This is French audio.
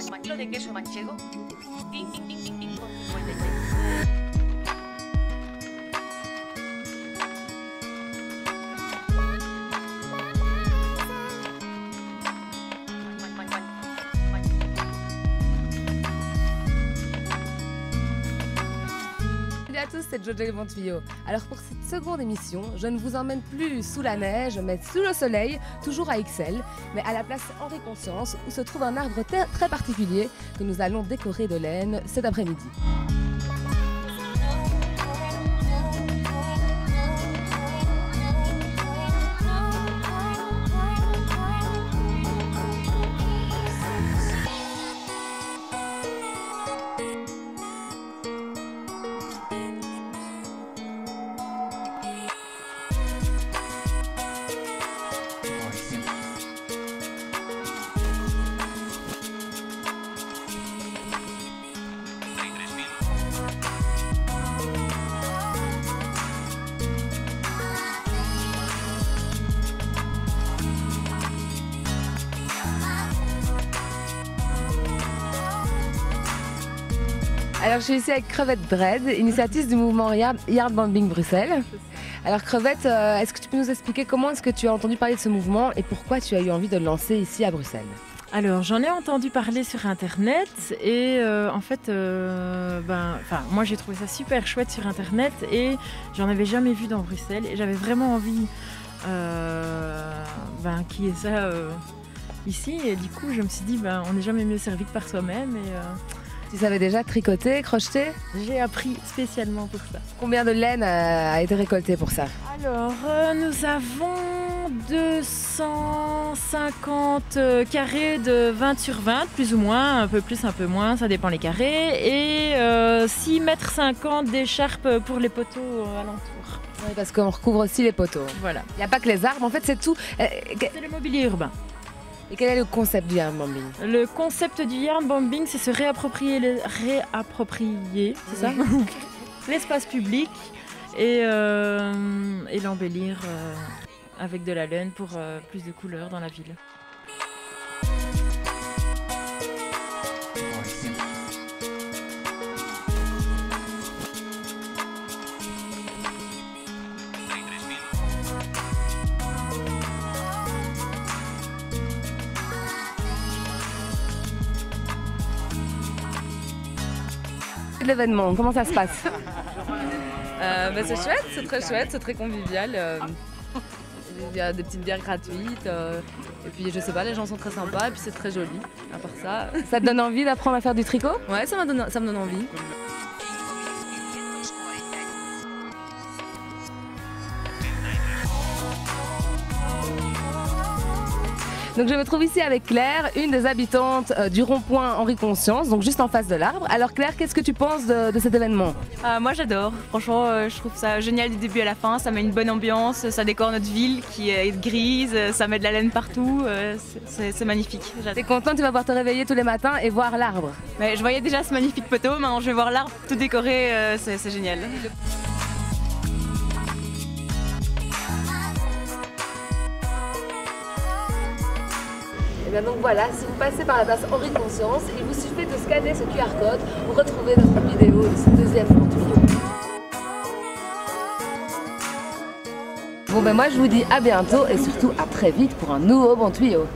Kilo de queso manchego. Tin, tin, tin, tin, tin, con 56. Salut à tous, c'est Jojo les bons tuyaux. Alors pour cette seconde émission, je ne vous emmène plus sous la neige, mais sous le soleil, toujours à Ixelles, mais à la place Henri Conscience, où se trouve un arbre très particulier que nous allons décorer de laine cet après-midi. Alors je suis ici avec Crevette Dread, initiatrice du mouvement Yard Bombing Bruxelles. Alors Crevette, est-ce que tu peux nous expliquer comment est-ce que tu as entendu parler de ce mouvement et pourquoi tu as eu envie de le lancer ici à Bruxelles? Alors j'en ai entendu parler sur internet et en fait moi j'ai trouvé ça super chouette sur internet et j'en avais jamais vu dans Bruxelles et j'avais vraiment envie qu'il y ait ça ici et du coup je me suis dit on n'est jamais mieux servi que par soi-même et Tu savais déjà tricoter, crocheter? j'ai appris spécialement pour ça. Combien de laine a été récoltée pour ça? Alors nous avons 250 carrés de 20 sur 20, plus ou moins, un peu plus, un peu moins, ça dépend les carrés, et 6,50 m d'écharpe pour les poteaux alentours. Oui, parce qu'on recouvre aussi les poteaux. Voilà. Il n'y a pas que les arbres, en fait c'est tout. C'est le mobilier urbain. Et quel est le concept du yard bombing? Le concept du yard bombing, c'est se réapproprier, c'est ça? L'espace public et l'embellir avec de la laine pour plus de couleurs dans la ville. L'événement, comment ça se passe? C'est chouette, c'est très convivial. Il y a des petites bières gratuites. Et puis je sais pas, les gens sont très sympas et puis c'est très joli. À part ça. Ça te donne envie d'apprendre à faire du tricot? Ouais, ça me donne envie. Donc je me trouve ici avec Claire, une des habitantes du rond-point Henri Conscience, donc juste en face de l'arbre. Alors Claire, qu'est-ce que tu penses de cet événement? Moi j'adore, franchement je trouve ça génial du début à la fin, ça met une bonne ambiance, ça décore notre ville qui est grise, ça met de la laine partout, c'est magnifique. T'es content, tu vas pouvoir te réveiller tous les matins et voir l'arbre? Mais je voyais déjà ce magnifique poteau, maintenant je vais voir l'arbre tout décoré, c'est génial. Et bien donc voilà, si vous passez par la place Henri Conscience, il vous suffit de scanner ce QR code pour retrouver notre vidéo de ce deuxième bon tuyau. Bon ben moi je vous dis à bientôt et surtout à très vite pour un nouveau bon tuyau.